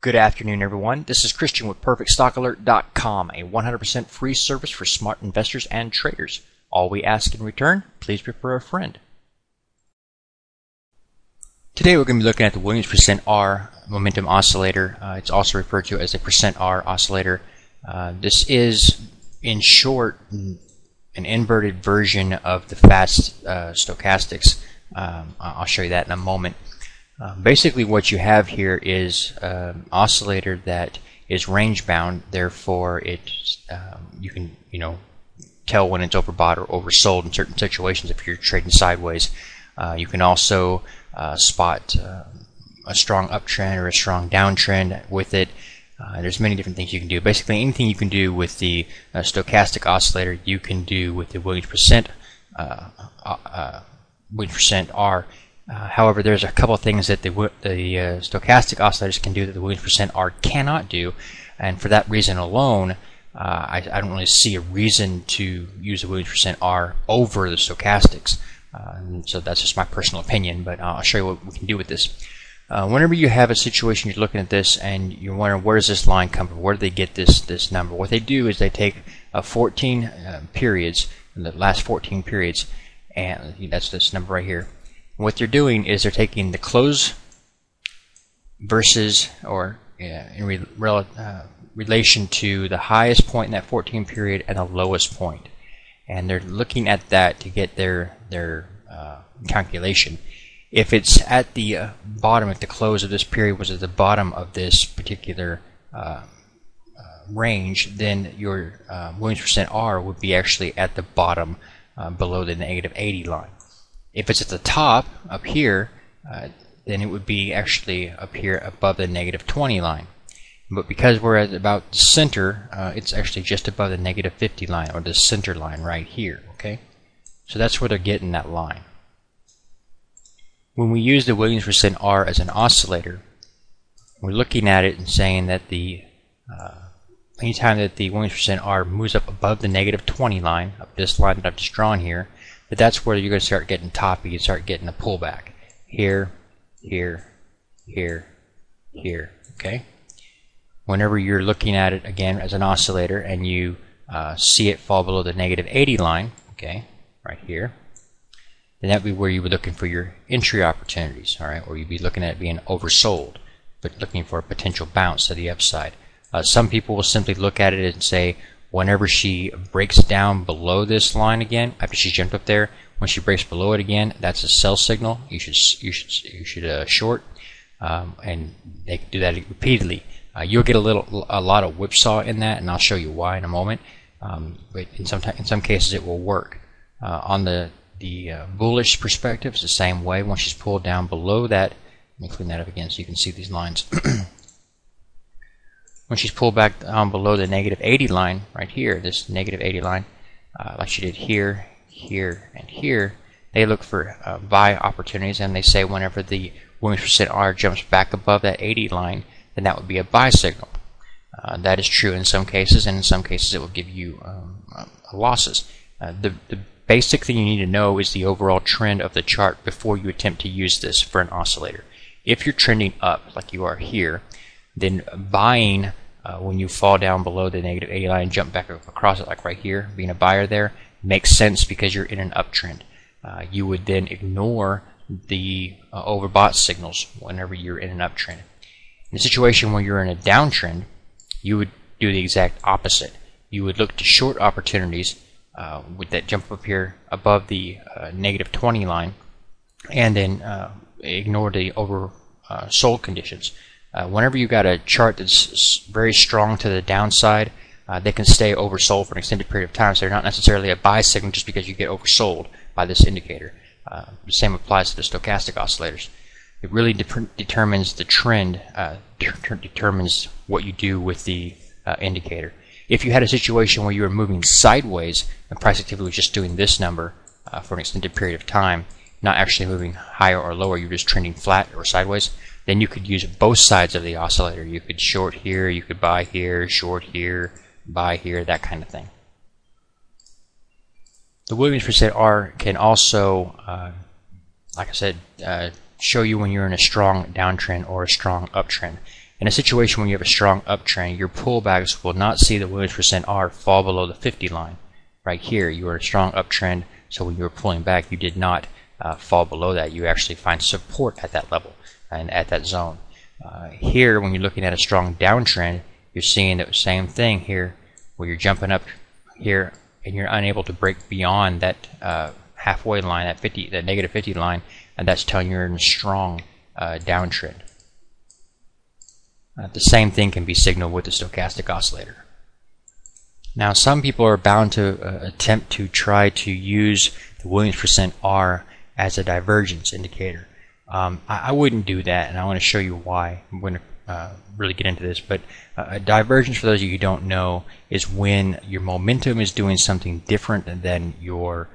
Good afternoon, everyone. This is Christian with PerfectStockAlert.com, a 100% free service for smart investors and traders. All we ask in return, please refer a friend. Today we're going to be looking at the Williams %R momentum oscillator. It's also referred to as a %R oscillator. This is, in short, an inverted version of the fast stochastics. I'll show you that in a moment. Basically what you have here is an oscillator that is range bound, therefore you can tell when it's overbought or oversold in certain situations if you're trading sideways. You can also spot a strong uptrend or a strong downtrend with it. There's many different things you can do. Basically anything you can do with the stochastic oscillator you can do with the Williams %R. However, there's a couple of things that the stochastic oscillators can do that the Williams %R cannot do, and for that reason alone, I don't really see a reason to use the Williams %R over the stochastics. So that's just my personal opinion, but I'll show you what we can do with this. Whenever you have a situation, you're looking at this and you're wondering where does this line come from? Where do they get this number? What they do is they take 14 periods, the last 14 periods, and that's this number right here. What they're doing is they're taking the close versus, or in relation to the highest point in that 14 period and the lowest point, and they're looking at that to get their calculation. If it's at the bottom, if the close of this period was at the bottom of this particular range, then your Williams %R would be actually at the bottom below the -80 line. If it's at the top up here, then it would be actually up here above the -20 line. But because we're at about the center, it's actually just above the -50 line, or the center line right here. Okay, so that's where they're getting that line. When we use the Williams %R as an oscillator, we're looking at it and saying that the anytime that the Williams %R moves up above the -20 line, up this line that I've just drawn here, that's where you're going to start getting toppy. You start getting a pullback here, here, here, here. Okay. Whenever you're looking at it again as an oscillator and you see it fall below the -80 line, okay, right here, then that would be where you were looking for your entry opportunities. All right, or you'd be looking at it being oversold, but looking for a potential bounce to the upside. Some people will simply look at it and say, whenever she breaks down below this line again, after she jumped up there, when she breaks below it again, that's a sell signal. You should short, and they can do that repeatedly. You'll get a lot of whipsaw in that, and I'll show you why in a moment. But in some cases it will work. On the bullish perspective, it's the same way. Once she's pulled down below that, let me clean that up again so you can see these lines. When she's pulled back down below the -80 line right here, this -80 line, like she did here, here, and here, they look for buy opportunities, and they say whenever the Williams %R jumps back above that 80 line, then that would be a buy signal. That is true in some cases, and in some cases it will give you losses. The basic thing you need to know is the overall trend of the chart before you attempt to use this for an oscillator. If you're trending up like you are here, then buying when you fall down below the -80 line and jump back across it like right here, being a buyer there, makes sense because you're in an uptrend. You would then ignore the overbought signals whenever you're in an uptrend. In a situation where you're in a downtrend, you would do the exact opposite. You would look to short opportunities with that jump up here above the -20 line, and then ignore the oversold conditions. Whenever you got a chart that's very strong to the downside, they can stay oversold for an extended period of time, so they're not necessarily a buy signal just because you get oversold by this indicator. The same applies to the stochastic oscillators. It really determines the trend, determines what you do with the indicator. If you had a situation where you were moving sideways and price activity was just doing this number for an extended period of time, not actually moving higher or lower, you're just trending flat or sideways, then you could use both sides of the oscillator. You could short here, you could buy here, short here, buy here, that kind of thing. The Williams %R can also, like I said, show you when you're in a strong downtrend or a strong uptrend. In a situation when you have a strong uptrend, your pullbacks will not see the Williams percent R fall below the 50 line. Right here, you are a strong uptrend, so when you were pulling back, you did not fall below that. You actually find support at that level and at that zone. Here, when you're looking at a strong downtrend, you're seeing the same thing here, where you're jumping up here and you're unable to break beyond that halfway line, that negative 50 line, and that's telling you you're in a strong downtrend. The same thing can be signaled with the stochastic oscillator. Now, some people are bound to attempt to try to use the Williams percent R as a divergence indicator. I wouldn't do that, and I want to show you why. I'm going to really get into this, but a divergence, for those of you who don't know, is when your momentum is doing something different than your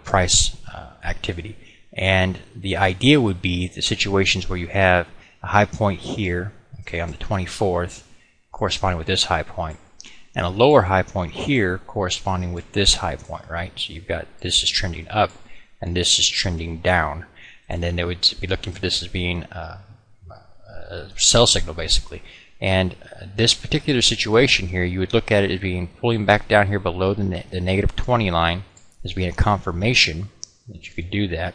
price activity. And the idea would be the situations where you have a high point here, okay, on the 24th, corresponding with this high point, and a lower high point here corresponding with this high point, right? So you've got this is trending up and this is trending down, and then they would be looking for this as being a sell signal, basically. And this particular situation here, you would look at it as being pulling back down here below the negative 20 line as being a confirmation that you could do that,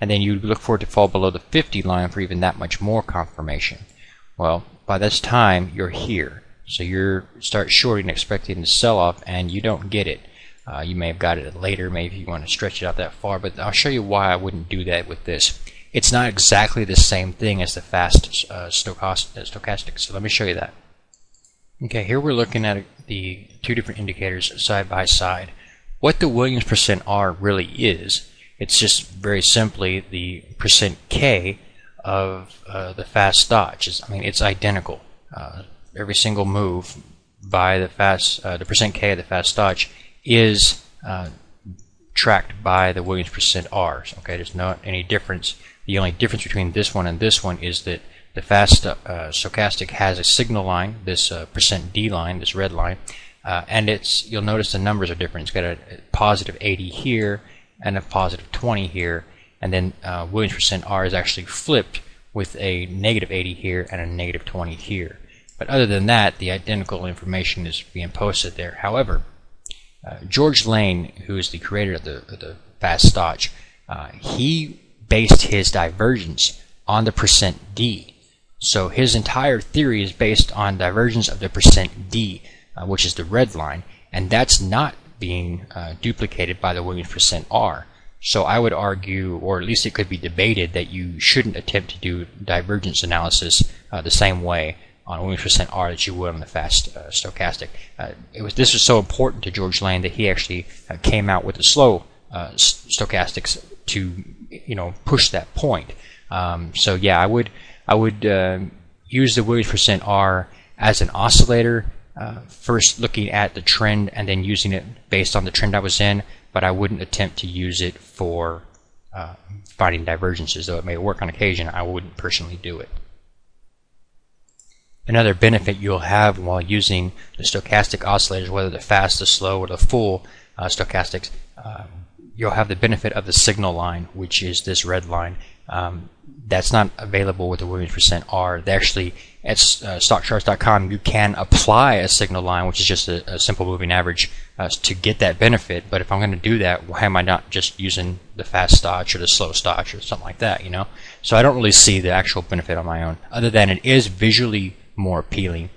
and then you would look for it to fall below the 50 line for even that much more confirmation. Well, by this time you're here, so you start shorting expecting to sell off, and you don't get it. You may have got it later, maybe you want to stretch it out that far, but I'll show you why I wouldn't do that with this. It's not exactly the same thing as the fast stochastic, so let me show you that. Okay, here we're looking at the two different indicators side by side. What the Williams percent R really is, it's just very simply the percent K of the fast stoch. I mean, it's identical. Every single move by the percent K of the fast stoch is tracked by the Williams percent R. Okay, there's not any difference. The only difference between this one and this one is that the fast stochastic has a signal line, this percent D line, this red line, and you'll notice the numbers are different. It's got a positive 80 here and a positive 20 here, and then Williams percent R is actually flipped with a negative 80 here and a negative 20 here. But other than that, the identical information is being posted there. However, George Lane, who is the creator of the fast stoch, he based his divergence on the percent D. So his entire theory is based on divergence of the percent D, which is the red line, and that's not being duplicated by the Williams percent R. So I would argue, or at least it could be debated, that you shouldn't attempt to do divergence analysis the same way on Williams percent R that you would on the fast stochastic. This was so important to George Lane that he actually came out with the slow stochastics to push that point. So yeah, I would use the Williams percent R as an oscillator, first looking at the trend and then using it based on the trend I was in, but I wouldn't attempt to use it for finding divergences. Though it may work on occasion, I wouldn't personally do it. Another benefit you'll have while using the stochastic oscillators, whether the fast, the slow, or the full stochastics, you'll have the benefit of the signal line, which is this red line. That's not available with the Williams percent R. They actually, at stockcharts.com, you can apply a signal line, which is just a simple moving average, to get that benefit. But if I'm going to do that, why am I not just using the fast stoch or the slow stoch or something like that? So I don't really see the actual benefit on my own, other than it is visually more appealing,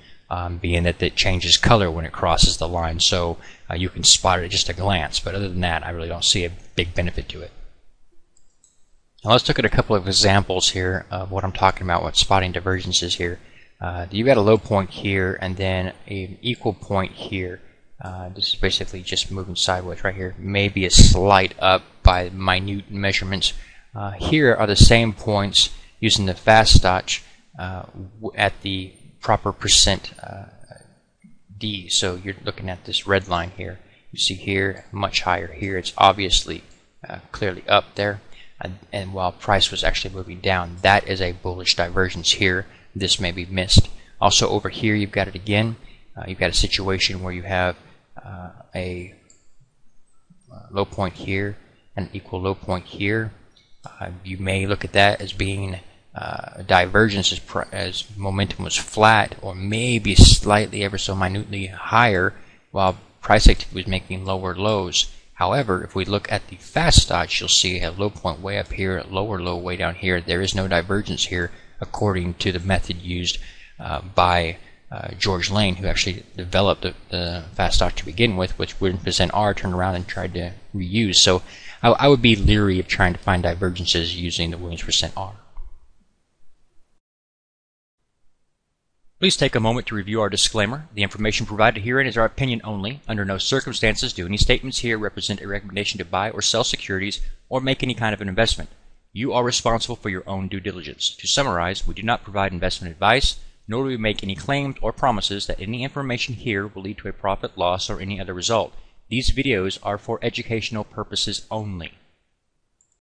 being that it changes color when it crosses the line, so you can spot it at just a glance. But other than that, I really don't see a big benefit to it. Now let's look at a couple of examples here of what I'm talking about, what spotting divergences here. You've got a low point here and then an equal point here. This is basically just moving sideways right here. Maybe a slight up by minute measurements. Here are the same points using the fast stoch at the proper percent D. So you're looking at this red line here. You see here much higher. Here it's obviously clearly up there, and while price was actually moving down, that is a bullish divergence here. This may be missed. Also over here you've got it again. You've got a situation where you have a low point here and an equal low point here. You may look at that as being divergence as momentum was flat, or maybe slightly ever so minutely higher, while price activity was making lower lows. However, if we look at the fast stocks, you'll see a low point way up here, a lower low way down here. There is no divergence here according to the method used by George Lane, who actually developed the fast stock to begin with, which 1% R turned around and tried to reuse. So I would be leery of trying to find divergences using the Williams percent R. Please take a moment to review our disclaimer. The information provided herein is our opinion only. Under no circumstances do any statements here represent a recommendation to buy or sell securities or make any kind of an investment. You are responsible for your own due diligence. To summarize, we do not provide investment advice, nor do we make any claims or promises that any information here will lead to a profit, loss, or any other result. These videos are for educational purposes only.